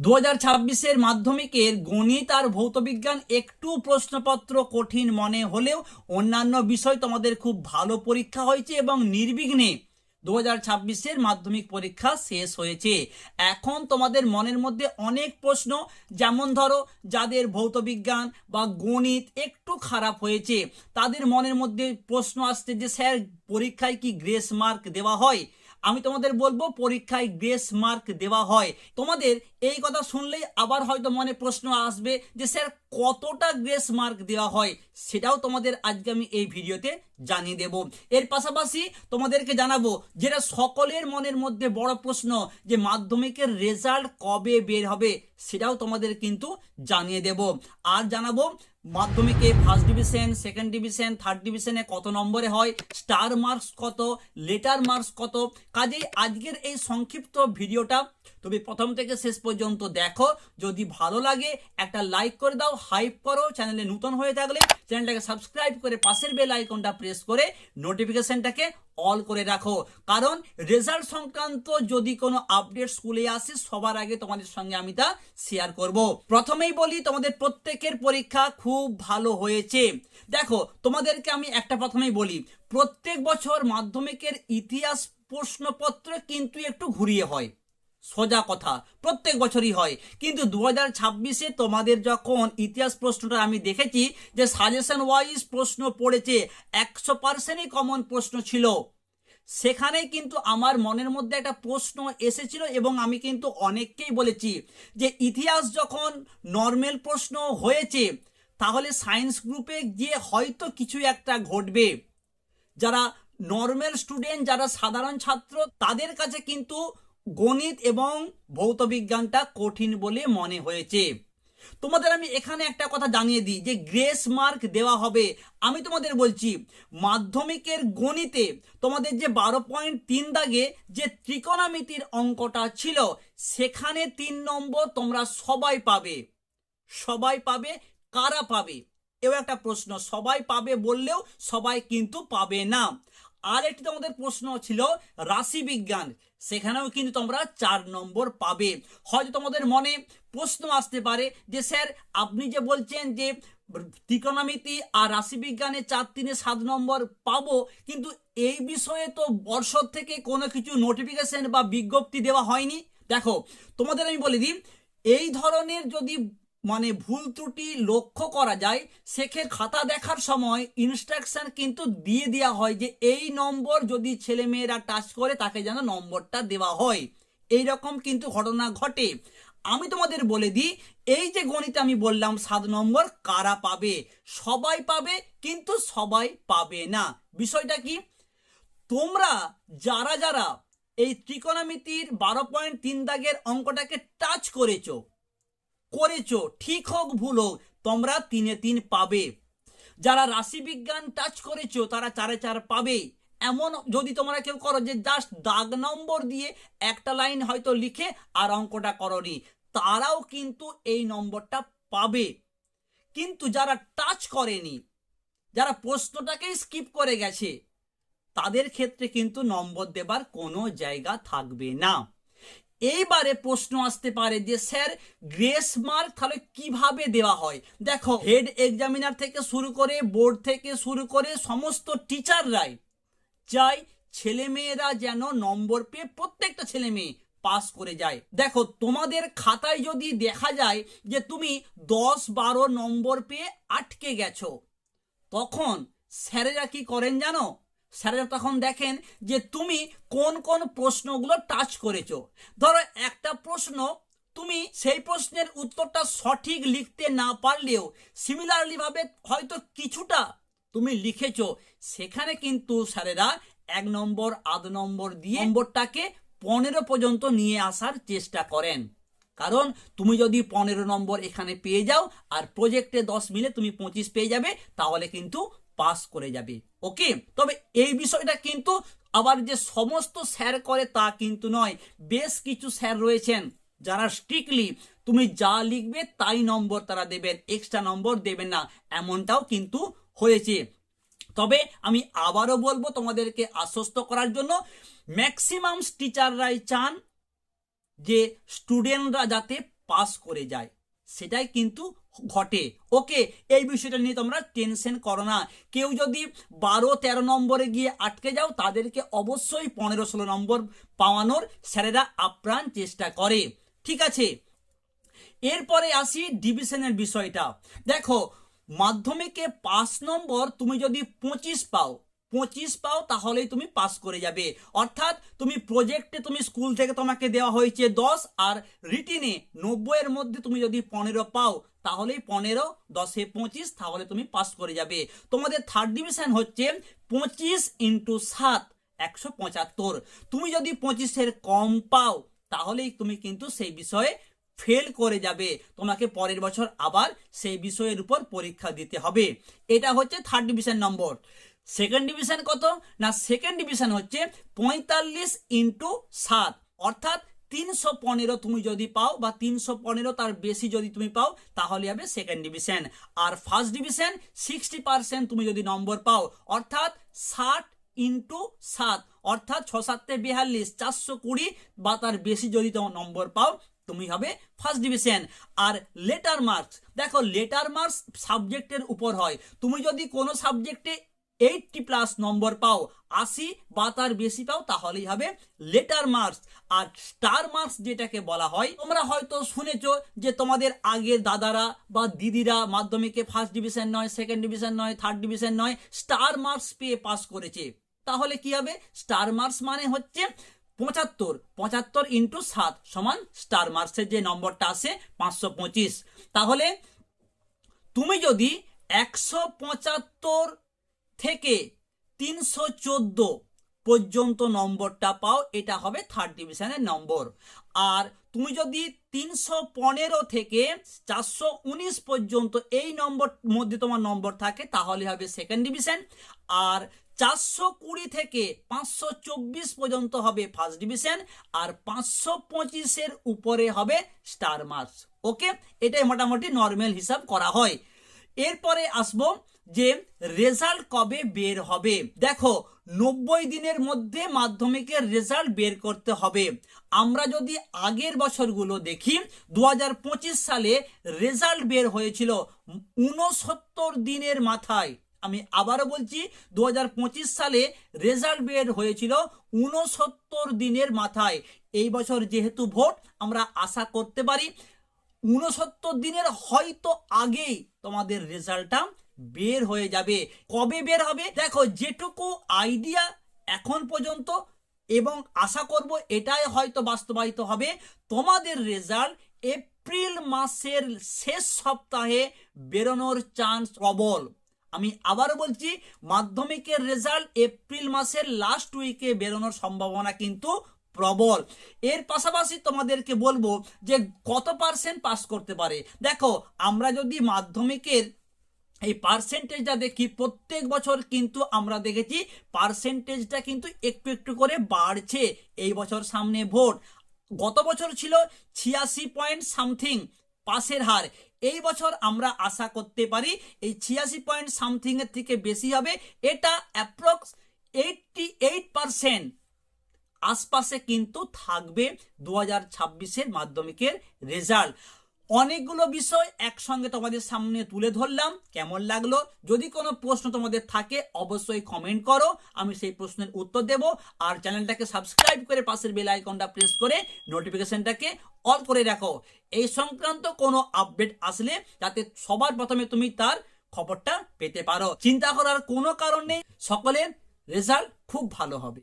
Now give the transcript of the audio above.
2026-এর মাধ্যমিকের গণিত আর ভৌতবিজ্ঞান একটু প্রশ্নপত্র কঠিন মনে হলেও অন্যান্য বিষয় তোমাদের খুব ভালো পরীক্ষা হয়েছে এবং নির্বিঘ্নে 2026-এর মাধ্যমিক পরীক্ষা শেষ হয়েছে। এখন তোমাদের মনের মধ্যে অনেক প্রশ্ন, যেমন ধরো যাদের ভৌতবিজ্ঞান বা গণিত একটু খারাপ হয়েছে তাদের মনের মধ্যে প্রশ্ন আসছে যে স্যার পরীক্ষায় কি গ্রেস মার্ক দেওয়া হয়। আমি তোমাদের বলবো পরীক্ষায় গ্রেস মার্ক দেওয়া হয়। তোমাদের এই কথা শুনলেই আবার হয়তো মনে প্রশ্ন আসবে যে স্যার কতটা গ্রেস মার্ক দেওয়া হয়, সেটাও তোমাদের আজকে আমি এই ভিডিওতে জানিয়ে দেব। এর পাশাপাশি তোমাদেরকে জানাবো যেটা সকলের মনের মধ্যে বড় প্রশ্ন, যে মাধ্যমিকের রেজাল্ট কবে বের হবে, সেটাও তোমাদের কিন্তু জানিয়ে দেব। আর জানাবো মাধ্যমিকে first division, second division, third ডিভিশনে কত নম্বরে হয়, স্টার মার্কস কত, লেটার মার্কস কত। কাজেই আজকের এই সংক্ষিপ্ত ভিডিওটা তুমি প্রথম থেকে শেষ পর্যন্ত দেখো। যদি ভালো লাগে একটা লাইক করে দাও, হাইপ করো। চ্যানেলে নতুন হয়ে থাকলে চ্যানেলটাকে সাবস্ক্রাইব করে পাশের বেল আইকনটা প্রেস করে নোটিফিকেশনটাকে অল করে রাখো, কারণ রেজাল্ট সংক্রান্ত যদি কোনো আপডেট স্কুলে আসে সবার আগে তোমাদের সঙ্গে আমি তা শেয়ার করব। প্রথমেই বলি তোমাদের প্রত্যেকের পরীক্ষা খুব ভালো হয়েছে। দেখো তোমাদেরকে আমি একটা প্রথমেই বলি, প্রত্যেক বছর মাধ্যমিকের ইতিহাস প্রশ্নপত্র কিন্তু একটু ঘুরিয়ে হয়, সোজা কথা প্রত্যেক বছরই হয়। কিন্তু 2026-এ তোমাদের যখন ইতিহাস প্রশ্নটা আমি দেখেছি যে সাজেশন ওয়াইজ প্রশ্ন পড়েছে, 100%ই কমন প্রশ্ন ছিল, সেখানেই কিন্তু আমার মনের মধ্যে একটা প্রশ্ন এসেছিল এবং আমি কিন্তু অনেককেই বলেছি যে ইতিহাস যখন নর্মাল প্রশ্ন হয়েছে তাহলে সায়েন্স গ্রুপে গিয়ে হয়তো কিছু একটা ঘটবে। যারা নর্মাল স্টুডেন্ট, যারা সাধারণ ছাত্র, তাদের কাছে কিন্তু গণিত এবং ভৌতবিজ্ঞানটা কঠিন বলে মনে হয়েছে। তোমাদের আমি এখানে একটা কথা জানিয়ে দিই যে গ্রেস মার্ক দেওয়া হবে। আমি তোমাদের বলছি মাধ্যমিকের গণিতে তোমাদের যে 12.3 দাগে যে ত্রিকোণমিতির অঙ্কটা ছিল সেখানে 3 নম্বর তোমরা সবাই পাবে। সবাই পাবে, কারা পাবে এও একটা প্রশ্ন। সবাই পাবে বললেও সবাই কিন্তু পাবে না। আর একটি তোমাদের প্রশ্ন ছিল রাশি বিজ্ঞান, সেখানেও কিন্তু তোমরা 4 নম্বর পাবে। হয়তো তোমাদের মনে প্রশ্ন আসতে পারে যে স্যার আপনি যে বলছেন যে ত্রিকোণমিতি আর রাশিবিজ্ঞানে 4 3 7 নম্বর পাবো, কিন্তু এই বিষয়ে তো বর্ষর থেকে কোনো কিছু নোটিফিকেশন বা বিজ্ঞপ্তি দেওয়া হয়নি। দেখো তোমাদের আমি বলে দিই, এই ধরনের যদি ভুল ত্রুটি লক্ষ্য করা যায় সেক্ষেত্রে খাতা দেখার সময় ইনস্ট্রাকশন কিন্তু দিয়ে দেওয়া হয় যে এই নম্বর যদি ছেলে মেয়েরা টাচ করে তাকে যেন নম্বরটা দেওয়া হয়। এই রকম কিন্তু ঘটনা ঘটে। আমি তোমাদের বলে দিই, এই যে গণিতে আমি বললাম 7 নম্বর কারা পাবে, সবাই পাবে কিন্তু সবাই পাবে না। বিষয়টা কি, তোমরা যারা যারা এই ত্রিকোণমিতির 12.3 দাগের অঙ্কটাকে টাচ করেছো, ঠিক হোক ভুল হোক, তোমরা 3 3 পাবে। যারা রাশিবিজ্ঞান টাচ করেছো তারা 4 4 পাবে। এমন যদি তোমরা কেউ করো যে জাস্ট দাগ নম্বর দিয়ে একটা লাইন হয়তো লিখে আর অঙ্কটা করনি, তারাও কিন্তু এই নম্বরটা পাবে। কিন্তু যারা টাচ করেনি, যারা প্রশ্নটাকেই স্কিপ করে গেছে, তাদের ক্ষেত্রে কিন্তু নম্বর দেবার কোনো জায়গা থাকবে না। এইবারে প্রশ্ন আসতে পারে যে স্যার গ্রেস মার্ক তাহলে কিভাবে দেওয়া হয়। দেখো হেড এক্সামিনার থেকে শুরু করে বোর্ড থেকে শুরু করে সমস্ত টিচাররাই চাই ছেলেমেয়েরা যেন নম্বর পেয়ে প্রত্যেকটা ছেলে মেয়ে পাস করে যায়। দেখো তোমাদের খাতায় যদি দেখা যায় যে তুমি 10 12 নম্বর পেয়ে আটকে গেছো, তখন স্যারেরা কি করেন জানো? স্যারেরা তখন দেখেন যে তুমি কোন কোন প্রশ্নগুলো টাচ করেছো। ধরো একটা প্রশ্ন তুমি সেই প্রশ্নের উত্তরটা সঠিক লিখতে না পারলেও সিমিলারলি ভাবে হয়তো কিছুটা তুমি লিখেছো, সেখানে কিন্তু স্যারেরা 1 নম্বর 8 নম্বর দিয়ে নম্বরটাকে 15 পর্যন্ত নিয়ে আসার চেষ্টা করেন। কারণ তুমি যদি 15 নম্বর এখানে পেয়ে যাও আর প্রজেক্টে 10 মিলে তুমি 25 পেয়ে যাবে, তাহলে কিন্তু পাস করে যাবে। ওকে, তবে এই বিষয়টা কিন্তু আবার যে সমস্ত স্যার করে তা কিন্তু নয়। বেশ কিছু স্যার রয়েছেন যারা স্ট্রিক্টলি তুমি যা লিখবে তাই নম্বর তারা দেবেন, এক্সট্রা নম্বর দেবেন না, এমনটাও কিন্তু হয়েছে। তবে আমি আবারও বলবো তোমাদেরকে আশ্বস্ত করার জন্য, ম্যাক্সিমাম টিচাররাই চান যে স্টুডেন্টরা যাতে পাস করে যায়, সেটাই কিন্তু ঘটে। ওকে, এই বিষয়টা নিয়ে তোমরা টেনশন করো না। কেউ যদি 12-13 নম্বরে গিয়ে আটকে যাও, তাদেরকে অবশ্যই 15-16 নম্বর পাওয়ানোর স্যারেরা আপ্রাণ চেষ্টা করে। ঠিক আছে, এরপরে আসি ডিভিশনের বিষয়টা। দেখো, মাধ্যমিকে 5 নম্বর তুমি যদি 25 পাও তাহলেই তুমি পাস করে যাবে। অর্থাৎ তুমি প্রজেক্টে, তুমি স্কুল থেকে তোমাকে দেওয়া হয়েছে 10, আর রিটিনে 90 এর মধ্যে তুমি যদি 15 পাও তাহলেই 15, 10-এ 25, তাহলে তুমি পাস করে যাবে। তোমাদের থার্ড ডিভিশন হচ্ছে 25 × 7 175। তুমি যদি 25-এর কম পাও তাহলেই তুমি কিন্তু সেই বিষয়ে ফেল করে যাবে, তোমাকে পরের বছর আবার সেই বিষয়ের উপর পরীক্ষা দিতে হবে। এটা হচ্ছে থার্ড ডিভিশন নম্বর। সেকেন্ড ডিভিশন কত না, সেকেন্ড ডিভিশন হচ্ছে 45 × 7, অর্থাৎ 315 তুমি যদি পাও বা 315 তার বেশি যদি তুমি পাও তাহলে হবে সেকেন্ড ডিভিশন। আর ফার্স্ট ডিভিশন 60% তুমি যদি নম্বর পাও, অর্থাৎ 60 × 7, অর্থাৎ 6-7-42, 420 বা তার বেশি যদি তোমার নম্বর পাও তুমি হবে ফার্স্ট ডিভিশন। আর লেটার মার্কস, দেখো লেটার মার্কস সাবজেক্টের উপর হয়। তুমি যদি কোনো সাবজেক্টে 80+ নম্বর পাও, 80 বা তার বেশি পাও, তাহলেই হবে লেটার মার্কস। আর স্টার মার্কস যেটাকে বলা হয়, তোমরা হয়তো শুনেছো যে তোমাদের আগের দাদারা বা দিদিরা মাধ্যমিকে ফার্স্ট ডিভিশন নয়, সেকেন্ড ডিভিশন নয়, থার্ড ডিভিশন নয়, স্টার মার্কস পেয়ে পাস করেছে। তাহলে কি হবে, স্টার মার্কস মানে হচ্ছে 75 × 7 সমান স্টার মার্কসের যে নম্বরটা আসে 525। তাহলে তুমি যদি 175 থেকে 314 পর্যন্ত নম্বরটা পাও, এটা হবে থার্ড ডিভিশনের নম্বর। আর তুমি যদি 315 থেকে 419 পর্যন্ত এই নম্বর মধ্যে তোমার নম্বর থাকে তাহলে হবে সেকেন্ড ডিভিশন। আর 420 থেকে 524 পর্যন্ত হবে ফার্স্ট ডিভিশন। আর 525-এর উপরে হবে স্টার মার্কস। ওকে, এটাই মোটামুটি নর্মাল হিসাব করা হয়। এরপরে আসবো যে রেজাল্ট কবে বের হবে। দেখো, 90 দিনের মধ্যে মাধ্যমিকের রেজাল্ট বের করতে হবে। আমরা যদি আগের বছরগুলো দেখি, 2025 সালে রেজাল্ট বের হয়েছিল 69 দিনের মাথায়। আমি আবারও বলছি, 2025 সালে রেজাল্ট বের হয়েছিল 69 দিনের মাথায়। এই বছর যেহেতু ভোট, আমরা আশা করতে পারি 69 দিনের হয়তো আগেই তোমাদের রেজাল্টটা বের হয়ে যাবে। কবে বের হবে, দেখো যেটুকু আইডিয়া এখন পর্যন্ত, এবং আশা করব এটাই হয়তো বাস্তবায়িত হবে, তোমাদের রেজাল্ট এপ্রিল মাসের শেষ সপ্তাহে বেরোনোর চান্স প্রবল। আমি আবারও বলছি, মাধ্যমিকের রেজাল্ট এপ্রিল মাসের লাস্ট উইকে বেরোনোর সম্ভাবনা কিন্তু প্রবল। এর পাশাপাশি তোমাদেরকে বলবো যে কত পার্সেন্ট পাস করতে পারে। দেখো, আমরা যদি মাধ্যমিকের এই পার্সেন্টেজটা দেখি, প্রত্যেক বছর কিন্তু আমরা দেখেছি পার্সেন্টেজটা কিন্তু একটু একটু করে বাড়ছে। এই বছর সামনে ভোট, গত বছর ছিল 86 পয়েন্ট সামথিং পাসের হার। এই বছর আমরা আশা করতে পারি এই 86 পয়েন্ট সামথিং এর থেকে বেশি হবে। এটা অ্যাপ্রক্স 88% আশপাশে কিন্তু থাকবে 2026-এর মাধ্যমিকের রেজাল্ট। অনেকগুলো বিষয় একসঙ্গে তোমাদের সামনে তুলে ধরলাম। কেমন লাগলো? যদি কোনো প্রশ্ন তোমাদের থাকে অবশ্যই কমেন্ট করো, আমি সেই প্রশ্নের উত্তর দেব। আর চ্যানেলটাকে সাবস্ক্রাইব করে পাশের বেল আইকনটা প্রেস করে নোটিফিকেশনটাকে অল করে রাখো, এই সংক্রান্ত কোনো আপডেট আসলে যাতে সবার প্রথমে তুমি তার খবরটা পেতে পারো। চিন্তা করার কোনো কারণ নেই, সকলের রেজাল্ট খুব ভালো হবে।